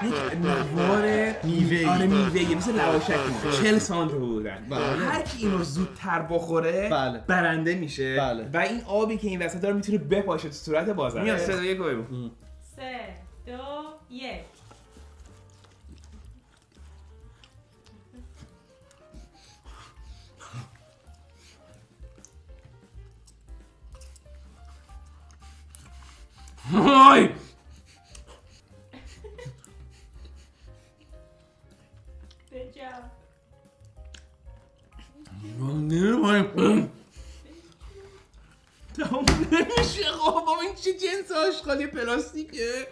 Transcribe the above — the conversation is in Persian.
یک نوار میوه‌ای. آره میوه‌ای مثل لواشک 40 سانت بودن. بله. هر کی اینو زودتر بخوره بله. برنده میشه. بله. و این آبی که این وسط داره میتونه بپاشه تو صورت بازنده. میاد 3 2 1 بگو. 3 2 1 وای بجا تمام نمیشه خب بابا این چه جنس آشغالی پلاستیکه.